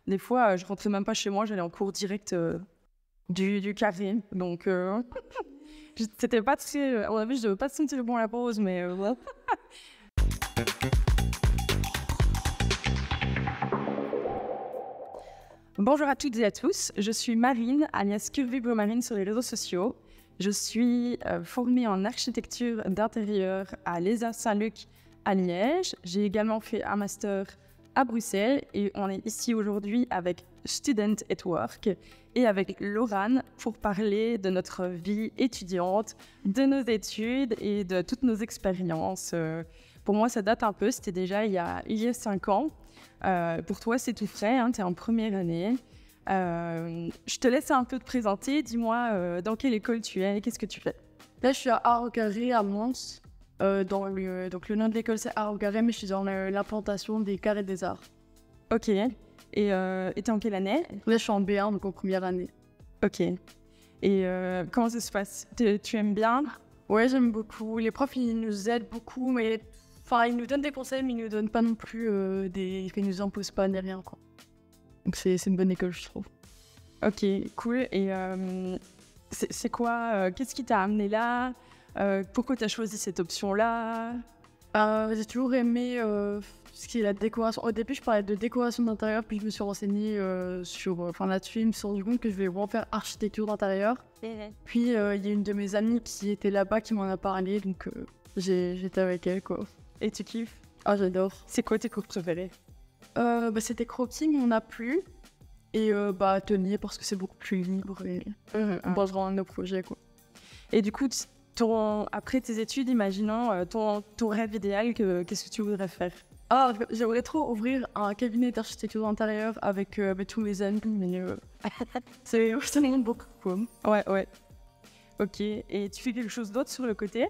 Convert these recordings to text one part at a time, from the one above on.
Des fois, je rentrais même pas chez moi, j'allais en cours direct du carré. Donc, c'était pas très... à mon avis, je devais pas sentir bon à la pause, mais voilà. Bonjour à toutes et à tous, je suis Marine, alias Curvy Blue Marine sur les réseaux sociaux. Je suis formée en architecture d'intérieur à l'ESA Saint-Luc à Liège. J'ai également fait un master à Bruxelles et on est ici aujourd'hui avec Student at Work et avec Laurane pour parler de notre vie étudiante, de nos études et de toutes nos expériences. Pour moi, ça date un peu, c'était déjà il y a 5 ans. Pour toi, c'est tout frais, hein, tu es en première année. Je te laisse un peu te présenter. Dis-moi dans quelle école tu es et qu'est-ce que tu fais. Là, je suis à Art au Carré à Mons. Donc, le nom de l'école, c'est Art au Carré, mais je suis dans l'implantation des carrés des arts. Ok. Et t'es en quelle année? Là, je suis en B1, donc en première année. Ok. Et comment ça se passe? Tu aimes bien? Ouais, j'aime beaucoup. Les profs, ils nous aident beaucoup, mais ils nous donnent des conseils, mais ils nous donnent pas non plus ils nous imposent pas ni rien, quoi. Donc, c'est une bonne école, je trouve. Ok, cool. Et c'est quoi qu'est-ce qui t'a amené là? Pourquoi tu as choisi cette option-là? J'ai toujours aimé ce qui est la décoration. Au début, je parlais de décoration d'intérieur, puis je me suis renseignée là-dessus. Je me suis rendu compte que je voulais vraiment faire architecture d'intérieur. Puis, il y a une de mes amies qui était là-bas qui m'en a parlé, donc j'étais avec elle, quoi. Et tu kiffes? Ah, j'adore. C'est quoi tes cours préférés? C'était cropping, on n'a plus. Et atelier, parce que c'est beaucoup plus libre et on pense vraiment à nos projets, quoi. Et du coup, après tes études, imaginons ton rêve idéal, qu'est-ce que tu voudrais faire? J'aimerais trop ouvrir un cabinet d'architecture d'intérieur avec tous mes amis, mais ça demande beaucoup, quoi. Ouais. Ok, et tu fais quelque chose d'autre sur le côté?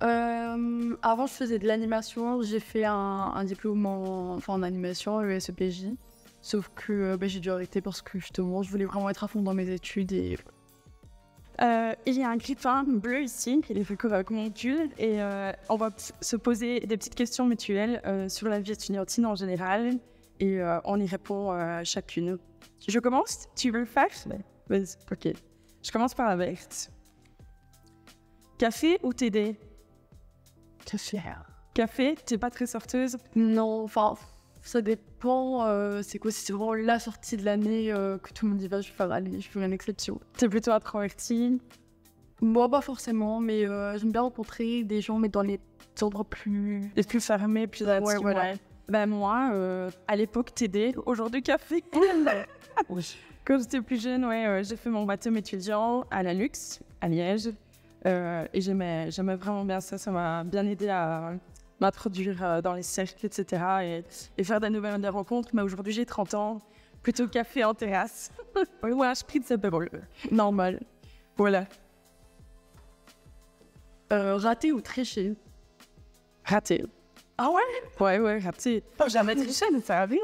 Avant, je faisais de l'animation. J'ai fait un diplôme en animation, ESEPJ. Sauf que j'ai dû arrêter parce que justement, je voulais vraiment être à fond dans mes études. Et il y a un grippin bleu ici, il est fait avec mon pull. Et on va se poser des petites questions mutuelles sur la vie étudiantine en général. Et on y répond chacune. Je commence? Tu veux le faire? Vas-y, ok. Je commence par la verte. Café ou TD? Café. Café, t'es pas très sorteuse? Non, ça dépend. C'est quoi? Si c'est vraiment la sortie de l'année que tout le monde y va, je vais faire aller, je ferai une exception. T'es plutôt introvertie? Moi, pas forcément, mais j'aime bien rencontrer des gens, mais dans les endroits les plus fermés, plus intimes. Ouais, voilà. Ouais. Ben moi, à l'époque, TD, aujourd'hui café. Quand j'étais plus jeune, j'ai fait mon baptême étudiant à la Luxe, à Liège. Et j'aimais vraiment bien ça. Ça m'a bien aidé à m'introduire dans les cercles, etc. Et faire des nouvelles rencontres. Mais aujourd'hui, j'ai 30 ans. Plutôt café en terrasse. Ou un spritz apéro. Normal. Voilà. Raté ou triché? Raté. Ah ouais? Ouais, raté. Jamais triché, mais ça arrive.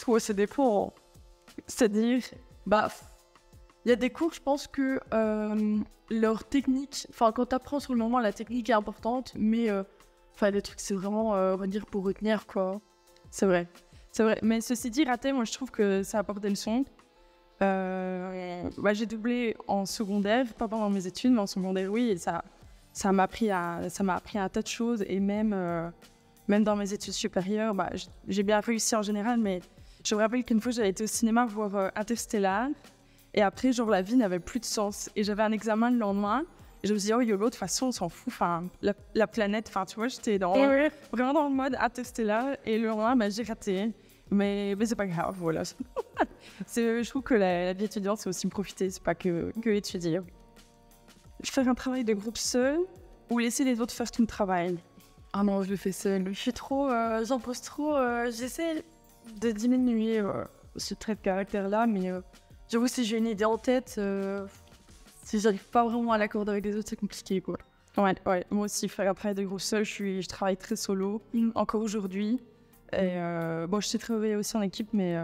Ouais, ça dépend. C'est-à-dire... Il y a des cours, je pense que leur technique... quand tu apprends sur le moment, la technique est importante, mais... des trucs, c'est vraiment, on va dire, pour retenir, quoi. C'est vrai. Mais ceci dit, raté, moi, je trouve que ça apporte des leçons. J'ai doublé en secondaire, pas pendant mes études, mais en secondaire, oui, et ça m'a appris un tas de choses. Et même dans mes études supérieures, j'ai bien réussi en général, mais je me rappelle qu'une fois, j'avais été au cinéma voir Interstellar, et après, la vie n'avait plus de sens. Et j'avais un examen le lendemain, et je me suis dit, oh YOLO, de toute façon, on s'en fout, la planète, tu vois, j'étais vraiment dans le mode Interstellar, et le lendemain, j'ai raté. Mais c'est pas grave, voilà. Je trouve que la vie étudiante, c'est aussi profiter, c'est pas que étudier. Faire un travail de groupe seul ou laisser les autres faire tout le travail? Ah non, je le fais seul. Je suis trop... j'impose trop. J'essaie de diminuer ce trait de caractère-là, mais j'avoue, si j'ai une idée en tête, si j'arrive pas vraiment à l'accorder avec les autres, c'est compliqué, quoi. Ouais. Moi aussi, faire un travail de groupe seul, je travaille très solo, encore aujourd'hui. Et je sais travailler aussi en équipe, mais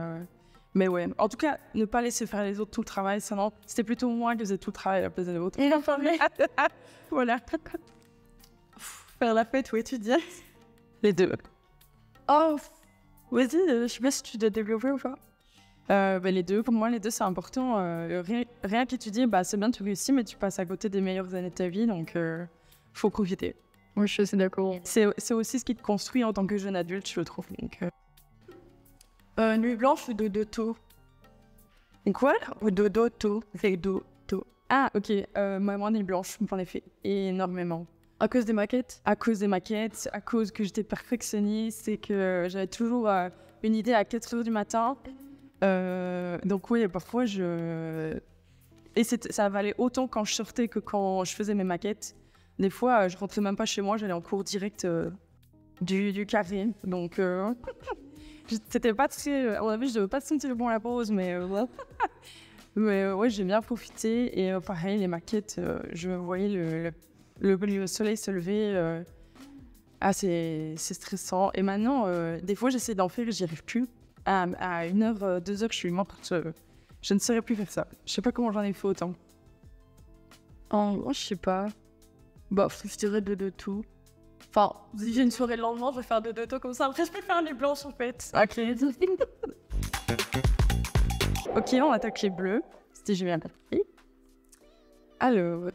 ouais. En tout cas, ne pas laisser faire les autres tout le travail, ça non. C'était plutôt moi qui faisais tout le travail à la place de l'autre. Et enfin, voilà. Faire la fête ou étudier? Les deux. Oh, vas-y, je sais pas si tu dois développer ou pas. Les deux, pour moi, les deux, c'est important. Rien qu'étudier, c'est bien, tu réussis, mais tu passes à côté des meilleures années de ta vie, donc faut profiter. Moi, je suis assez d'accord. C'est aussi ce qui te construit en tant que jeune adulte, je trouve. Donc, nuit blanche ou dodo tôt? Quoi? Ou dodo tôt? C'est dodo. Ah, ok. Moi, nuit blanche, j'en ai fait énormément. À cause des maquettes? À cause des maquettes, à cause que j'étais perfectionniste et que j'avais toujours une idée à 4h du matin. Donc oui, parfois Et ça valait autant quand je sortais que quand je faisais mes maquettes. Des fois, je rentrais même pas chez moi, j'allais en cours direct du carré. Donc, c'était pas très... À mon avis, je devais pas sentir bon la pause, mais... mais ouais, j'ai bien profité. Et pareil, les maquettes, je voyais le soleil se lever. C'est stressant. Et maintenant, des fois, j'essaie d'en faire et j'y arrive plus. À 1h, 2h, je suis morte. Je ne saurais plus faire ça. Je sais pas comment j'en ai fait autant. Moi, je sais pas. Je dirais de tout. Enfin, si j'ai une soirée le lendemain, je vais faire de tout comme ça. Après, je peux faire les blanches en fait. Ok. Ok, on attaque les bleus. C'était j'ai bien compris. Alors,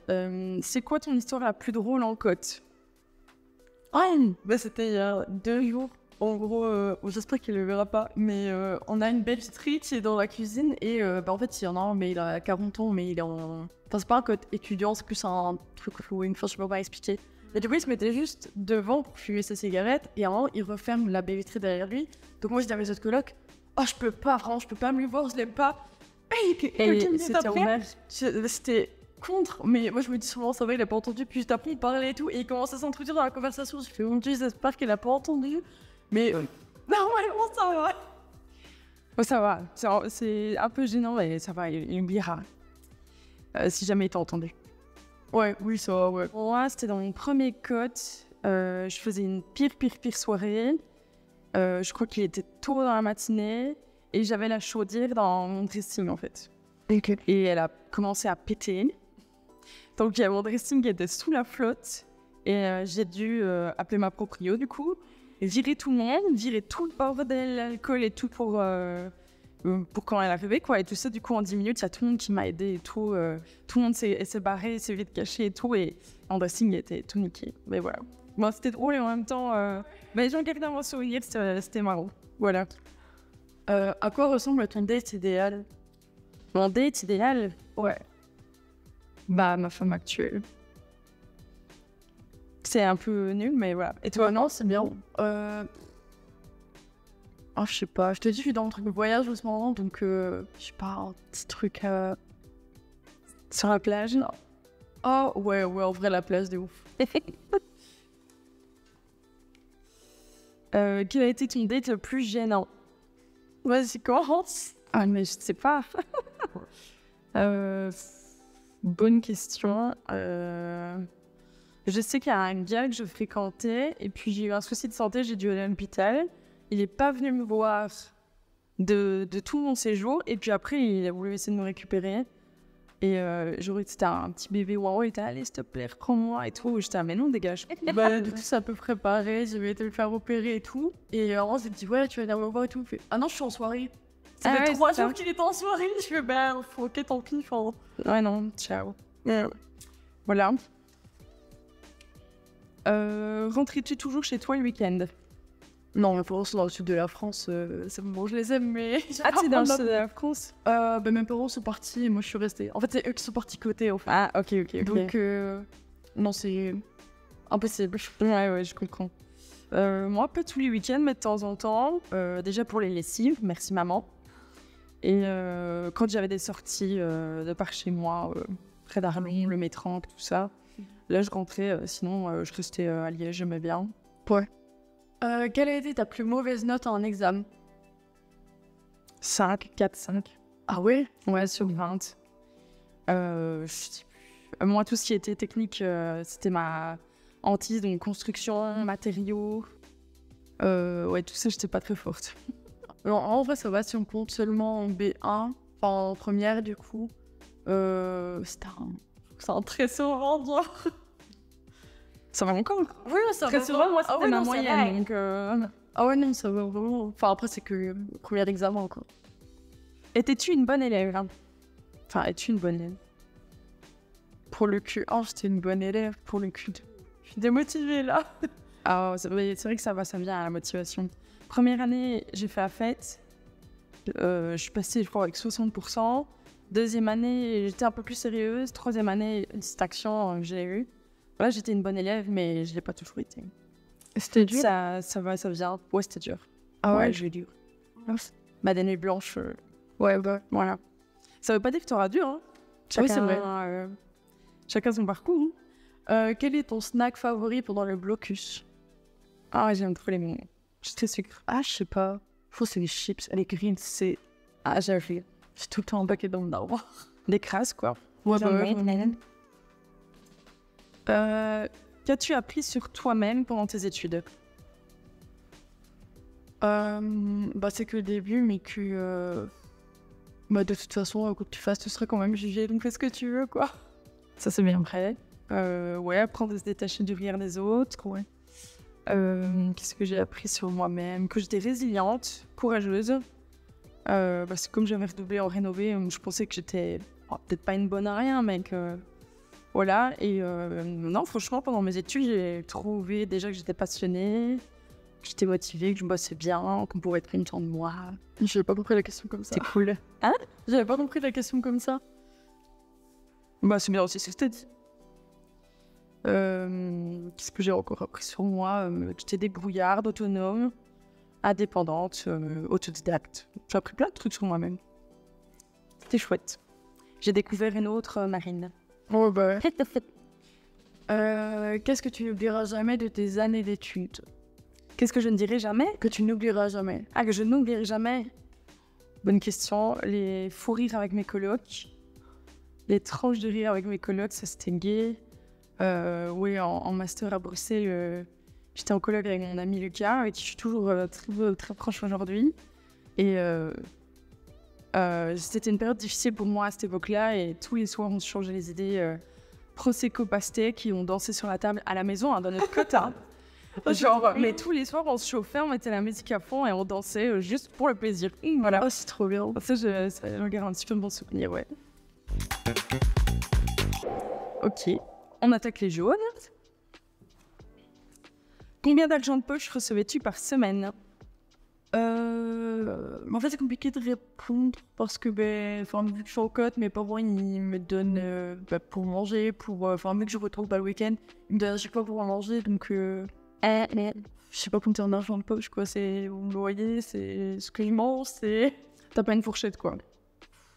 c'est quoi ton histoire la plus drôle en côte? C'était il y a 2 jours. En gros, j'espère qu'il le verra pas, mais on a une belle street qui est dans la cuisine et en fait, il y en a un, mais il a 40 ans, mais il est en... Enfin, c'est pas un code étudiant, c'est plus un truc Halloween, je sais pas comment expliquer. Et du coup, il se mettait juste devant pour fumer sa cigarette et à un moment, il referme la baie vitrée derrière lui. Donc moi, je dis à mes autres colocs, je peux pas, vraiment, je peux pas me lui voir, je l'aime pas. Et c'était ouvert. C'était contre, mais moi je me dis sûrement ça va, il a pas entendu, puis juste après il parlait et tout, et il commence à s'introduire dans la conversation, je fais mon Dieu, j'espère qu'il a pas entendu, mais normalement ça va. Oh, ça va, c'est un peu gênant, mais ça va, il oubliera. Si jamais il t'a entendu. Oui, ça va, ouais. Moi, c'était dans mon premier cote, je faisais une pire soirée, je crois qu'il était tôt dans la matinée, et j'avais la chaudière dans mon dressing en fait. Okay. Et elle a commencé à péter. Donc il y a mon dressing qui était sous la flotte. Et j'ai dû appeler ma proprio du coup. Et virer tout le monde, virer tout le bordel, l'alcool et tout pour quand elle arrivait quoi. Et tout ça du coup en 10 minutes, il y a tout le monde qui m'a aidé et tout. Tout le monde s'est barré, s'est vite caché et tout. Et mon dressing était tout niqué. Mais voilà. Bon, c'était drôle et en même temps, mais j'en garde un bon souvenir, c'était marrant. Voilà. À quoi ressemble ton date idéal? Mon date idéal? Ouais. Ma femme actuelle. C'est un peu nul, mais voilà. Et toi? Non, c'est bien. Je sais pas. Je te dis, je suis dans le truc de voyage en ce moment, donc je sais pas, un petit truc sur la plage. Non. Oh, ouais, en vrai, la plage, de ouf. Quel a été ton date le plus gênant? Vas-y, commence. Ah, mais je sais pas. Bonne question. Je sais qu'il y a un gars que je fréquentais et puis j'ai eu un souci de santé, j'ai dû aller à l'hôpital. Il n'est pas venu me voir de tout mon séjour et puis après il a voulu essayer de me récupérer. Et c'était un petit bébé waouh, il était allez s'il te plaît reprends-moi et tout. J'étais mais non dégage. Du coup c'est à peu près pareil, j'avais été le faire opérer et tout. Et on s'est dit ouais tu vas venir me voir et tout. Ah non je suis en soirée. Ça fait 3 jours qu'il était en soirée. Je fais ok tant pis. Ouais non ciao. Voilà. Rentrais-tu toujours chez toi le week-end? Non, mes parents sont dans le sud de la France, c'est bon, je les aime, mais... Ah, tu es dans le sud de la France? Mes parents sont partis et moi je suis restée. En fait, c'est eux qui sont partis côté, en fait. Ah, ok. Donc, non, c'est impossible. Ouais, je comprends. Moi, pas tous les week-ends, mais de temps en temps. Déjà pour les lessives, merci maman. Et quand j'avais des sorties de par chez moi, près d'Arlon, le Métranque, tout ça, là je rentrais, sinon je restais à Liège, j'aimais bien. Ouais. Quelle a été ta plus mauvaise note en examen? 5. Ah ouais? Ouais, sur 20. Je sais plus. Moi, tout ce qui était technique, c'était ma hantise, donc construction, matériaux. Ouais, tout ça, j'étais pas très forte. Alors, en vrai, ça va si on compte seulement en B1, enfin en première du coup. C'est un très souvent, genre. Ça va encore? Oui, ça va. Très souvent, moi, c'était ma moyenne. Donc, Ah ouais, non, ça va vraiment. Enfin, après, c'est que le premier examen, quoi. Étais-tu une bonne élève hein? Enfin, es-tu une bonne élève? Pour le Q1, j'étais une bonne élève. Pour le Q2, je suis démotivée là. Ah, c'est vrai que ça vient à la motivation. Première année, j'ai fait la fête. Je suis passée, je crois, avec 60%. Deuxième année, j'étais un peu plus sérieuse. Troisième année, distinction que j'ai eue. Voilà, j'étais une bonne élève, mais je ne l'ai pas toujours été. C'était dur? Ça vient. Ouais, c'était dur. Ah ouais? J'ai dur. Bah, des nuits blanches. Ouais, bah. Voilà. Ça veut pas dire que tu auras dur, hein. Oui, c'est vrai. Chacun son parcours. Quel est ton snack favori pendant le blocus? Ah, j'aime trop les moments. Je suis très sucre. Ah, je sais pas. Je pense que c'est les chips. Les greens, c'est... Ah, j'arrive. J'ai tout le temps un paquet dans le arbre. Des crasses, quoi. Ouais, Qu'as-tu appris sur toi-même pendant tes études? C'est que le début, mais que... de toute façon, quoi que tu fasses, tu seras quand même jugé, donc fais ce que tu veux, quoi. Ça, c'est bien vrai. Ouais, apprendre à se détacher du regard des autres, ouais. Qu'est-ce que j'ai appris sur moi-même? Que j'étais résiliente, courageuse. Parce que comme j'avais redoublé en rénové, je pensais que j'étais peut-être pas une bonne à rien, mais que... Voilà, et non, franchement, pendant mes études, j'ai trouvé déjà que j'étais passionnée, que j'étais motivée, que je bossais bien, qu'on pouvait être content de moi. J'avais pas compris la question comme ça. C'était cool. Hein? J'avais pas compris la question comme ça. Bah, c'est bien aussi ce que je t'ai dit. Qu'est-ce que j'ai encore appris sur moi? J'étais débrouillarde, autonome, indépendante, autodidacte. J'ai appris plein de trucs sur moi-même. C'était chouette. J'ai découvert une autre Marine. Oh bah ouais. Qu'est-ce que tu n'oublieras jamais de tes années d'études? Qu'est-ce que je ne dirai jamais? Que tu n'oublieras jamais. Ah, que je n'oublierai jamais? Bonne question. Les fous rires avec mes colocs. Les tranches de rire avec mes colocs, ça c'était gay. Oui, en master à Bruxelles, j'étais en coloc avec mon ami Lucas, avec qui je suis toujours très, très proche aujourd'hui. Et c'était une période difficile pour moi à cette époque-là, et tous les soirs on se changeait les idées. Prosecco pastèque, qui ont dansé sur la table à la maison, hein, dans notre cote. Hein. Genre, mais tous les soirs on se chauffait, on mettait la musique à fond et on dansait juste pour le plaisir. Voilà. Oh, c'est trop bien. Ça, je garde un petit peu de bon souvenir, ouais. Ok. On attaque les jaunes. Combien d'argent de poche recevais-tu par semaine? En fait, c'est compliqué de répondre parce que, vu que je suis en cote, mes parents ils me donnent pour manger, vu que je retrouve le week-end, ils me donnent à chaque fois pour manger, donc je sais pas compter en argent de poche, quoi. C'est mon loyer, c'est ce que je mange, c'est. T'as pas une fourchette, quoi?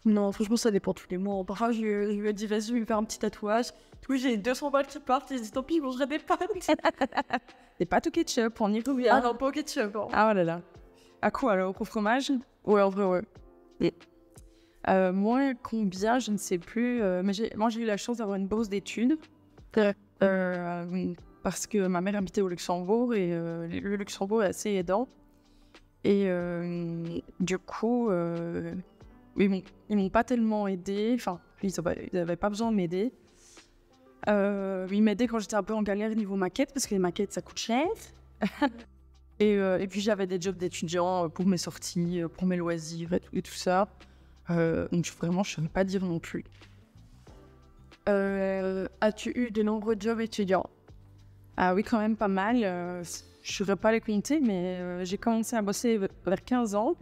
Non, franchement, ça dépend tous les mois. Parfois, je lui ai dit, vas-y, je vais me faire un petit tatouage. Du coup, j'ai 200 balles qui partent et je dis, tant pis, je mangerai des pâtes. Des pâtes au ketchup, on y revient. Ah non, pas au ketchup. Hein. Ah oh là là. À quoi alors? Au fromage? Ouais, en vrai, ouais. Moi, combien, je ne sais plus. Mais moi, j'ai eu la chance d'avoir une bourse d'études. Ouais. Parce que ma mère habitait au Luxembourg et le Luxembourg est assez aidant. Et du coup, ils m'ont pas tellement aidé. Enfin, ils n'avaient pas besoin de m'aider. Ils m'aidaient quand j'étais un peu en galère niveau maquette, parce que les maquettes, ça coûte cher. Et puis, j'avais des jobs d'étudiant pour mes sorties, pour mes loisirs et tout ça. Donc, vraiment, je ne saurais pas dire non plus. As-tu eu de nombreux jobs étudiants? Ah oui, quand même pas mal. Je ne saurais pas les compter, mais j'ai commencé à bosser vers 15 ans.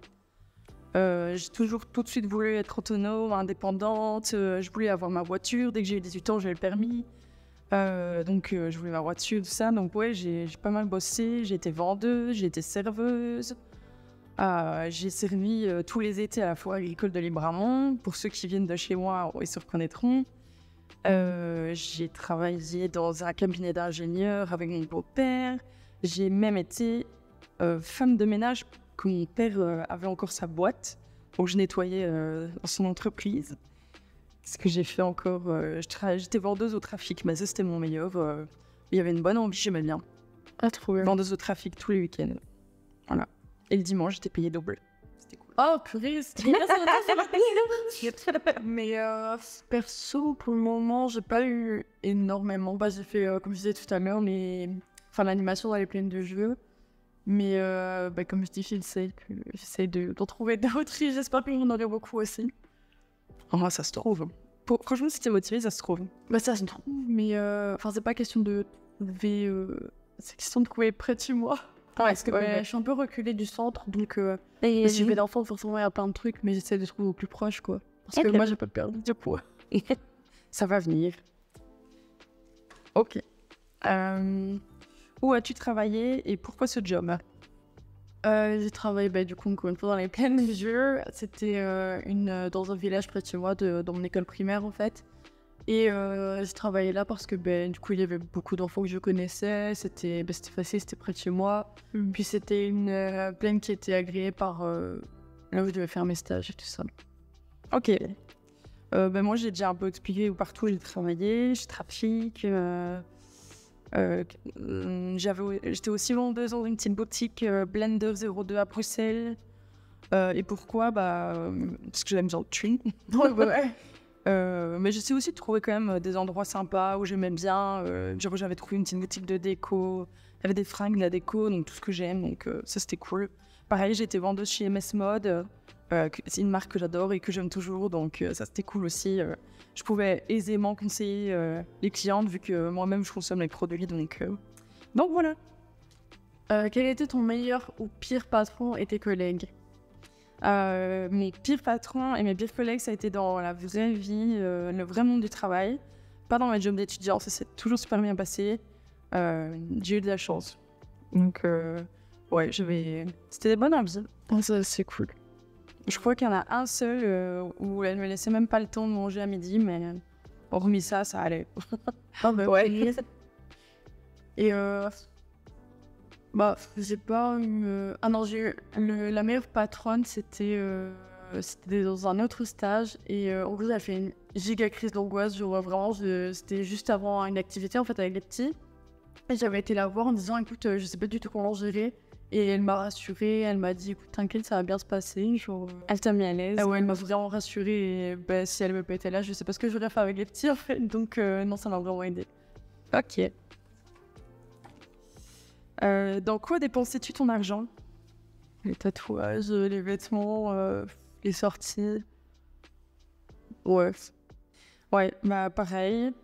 J'ai toujours tout de suite voulu être autonome, indépendante. Je voulais avoir ma voiture. Dès que j'ai eu 18 ans, j'ai eu le permis. Donc, je voulais ma voiture, tout ça. Donc, ouais, j'ai pas mal bossé. J'ai été vendeuse, j'ai été serveuse. J'ai servi tous les étés à la foire agricole de Libramont. Pour ceux qui viennent de chez moi, ils se reconnaîtront. J'ai travaillé dans un cabinet d'ingénieur avec mon beau-père. J'ai même été femme de ménage quand mon père avait encore sa boîte. Donc, je nettoyais dans son entreprise. Ce que j'ai fait encore, j'étais vendeuse au trafic, mais ça c'était mon meilleur. Il y avait une bonne envie, j'aimais bien. Ah, trop bien. Vendeuse au trafic tous les week-ends. Voilà. Et le dimanche, j'étais payée double. C'était cool. Oh, purée, c'était bien. Mais perso, pour le moment, j'ai pas eu énormément. J'ai fait, comme je disais tout à l'heure, l'animation dans les plaines de jeux. Mais comme je dis, j'essaie d'en trouver d'autres. J'espère qu'il y en aurait beaucoup aussi. Oh, ça se trouve. Franchement, si t'es motivé, ça se trouve. Ça se trouve, mais c'est pas question de trouver... c'est question de trouver près de chez moi. Parce que je suis un peu reculée du centre, donc si je vais d'enfants, forcément, il y a plein de trucs, mais j'essaie de trouver au plus proche, quoi. Parce que moi, j'ai pas perdu du poids. Ça va venir. Ok. Où as-tu travaillé et pourquoi ce job? J'ai travaillé du coup encore une fois dans les plaines du jeu. C'était dans un village près de chez moi, dans mon école primaire en fait. Et j'ai travaillé là parce que du coup il y avait beaucoup d'enfants que je connaissais. C'était facile, c'était près de chez moi. Puis c'était une plaine qui était agréée par là où je devais faire mes stages et tout ça. Ok. Moi j'ai déjà un peu expliqué où partout j'ai travaillé. Chez Trafic. J'étais aussi vendeuse dans une petite boutique Blender 02 à Bruxelles. Et pourquoi? Parce que j'aime bien le thune. Mais j'essaie aussi de trouver quand même des endroits sympas où j'aimais bien. J'avais trouvé une petite boutique de déco. Il y avait des fringues, de la déco, donc tout ce que j'aime. Donc ça c'était cool. Pareil, j'étais vendeuse chez MS Mode. C'est une marque que j'adore et que j'aime toujours. Donc ça c'était cool aussi. Je pouvais aisément conseiller les clientes vu que moi-même je consomme les produits. Donc voilà. Quel était ton meilleur ou pire patron et tes collègues? Mes pires patrons et mes pires collègues, ça a été dans la vraie vie, le vrai monde du travail. Pas dans mes jobs d'étudiant, ça s'est toujours super bien passé. J'ai eu de la chance. Donc c'était des bonnes amies. Ça, c'est cool. Je crois qu'il y en a un seul où elle me laissait même pas le temps de manger à midi, mais hormis ça allait. Ouais. Et j'ai pas eu... Ah non, j'ai eu la meilleure patronne, c'était dans un autre stage. Et en gros, elle fait une giga crise d'angoisse. Vraiment, c'était juste avant une activité en fait avec les petits. Et j'avais été la voir en disant, écoute, je sais pas du tout comment gérer. Et elle m'a rassurée, elle m'a dit, écoute, t'inquiète, ça va bien se passer. Elle t'a mis à l'aise. Ah ouais, elle m'a vraiment rassurée. Et si elle me pas été là, je sais pas ce que j'aurais fait avec les petits en fait. Donc non, ça m'a vraiment aidée. Ok. Dans quoi dépensais-tu ton argent? Les tatouages, les vêtements, les sorties. Ouais, pareil.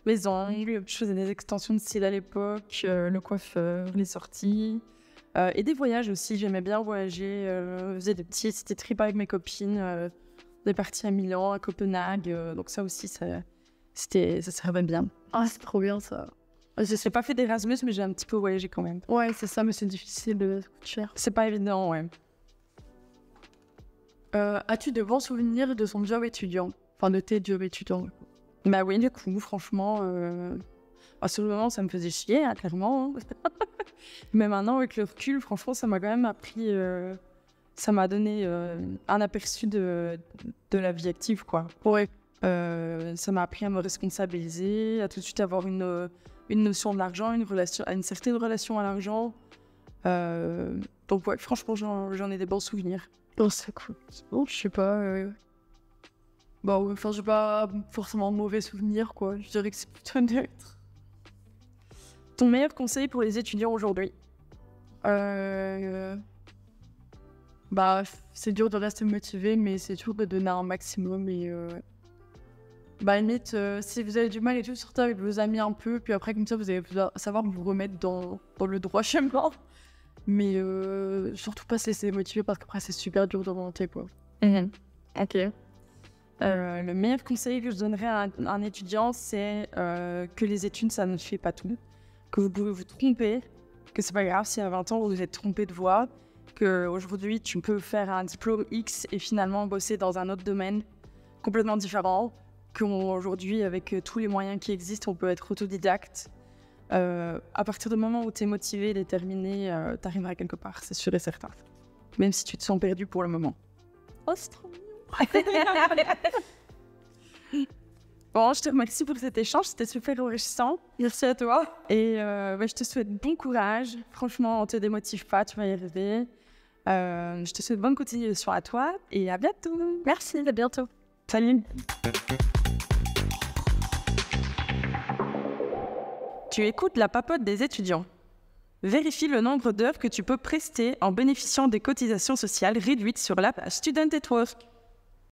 Les ongles, je faisais des extensions de cils à l'époque, le coiffeur, les sorties. Et des voyages aussi, j'aimais bien voyager. Je faisais des petits trips avec mes copines. Des parties à Milan, à Copenhague. Donc ça aussi, ça servait bien. Ah, c'est trop bien ça. Je n'ai pas fait d'Erasmus, mais j'ai un petit peu voyagé quand même. Ouais, c'est ça, mais c'est difficile, ça coûte cher. C'est pas évident, ouais. As-tu de bons souvenirs de son job étudiant? Enfin, de tes jobs étudiants? Bah oui, du coup, franchement, sur le moment, ça me faisait chier, hein, clairement. Mais maintenant, avec le recul, franchement, ça m'a quand même appris... ça m'a donné un aperçu de la vie active, quoi. Ouais. Ça m'a appris à me responsabiliser, à tout de suite avoir une notion de l'argent, une certaine relation à l'argent. Donc ouais, franchement, j'en ai des bons souvenirs. Oh, c'est cool. Bon, je sais pas... j'ai pas forcément de mauvais souvenirs, quoi. Je dirais que c'est plutôt neutre. Ton meilleur conseil pour les étudiants aujourd'hui? C'est dur de rester motivé, mais c'est toujours de donner un maximum. Et limite, si vous avez du mal et tout, sortez avec vos amis un peu, puis après, comme ça, vous allez savoir vous remettre dans le droit chemin. Mais surtout pas se laisser motiver parce qu'après, c'est super dur de remonter, quoi. Ok. Le meilleur conseil que je donnerais à un étudiant, c'est que les études, ça ne fait pas tout. Que vous pouvez vous tromper, que c'est pas grave si à 20 ans vous vous êtes trompé de voie, qu'aujourd'hui tu peux faire un diplôme X et finalement bosser dans un autre domaine complètement différent, qu'aujourd'hui avec tous les moyens qui existent, on peut être autodidacte. À partir du moment où tu es motivé, déterminé, tu arriveras quelque part, c'est sûr et certain. Même si tu te sens perdu pour le moment. Oh, c'est trop mignon. Bon, je te remercie pour cet échange, c'était super enrichissant. Merci à toi. Et je te souhaite bon courage. Franchement, on te démotive pas, tu vas y arriver. Je te souhaite bonne continuation à toi et à bientôt. Merci, à bientôt. Salut. Tu écoutes la papote des étudiants. Vérifie le nombre d'heures que tu peux prester en bénéficiant des cotisations sociales réduites sur l'app Student at Work.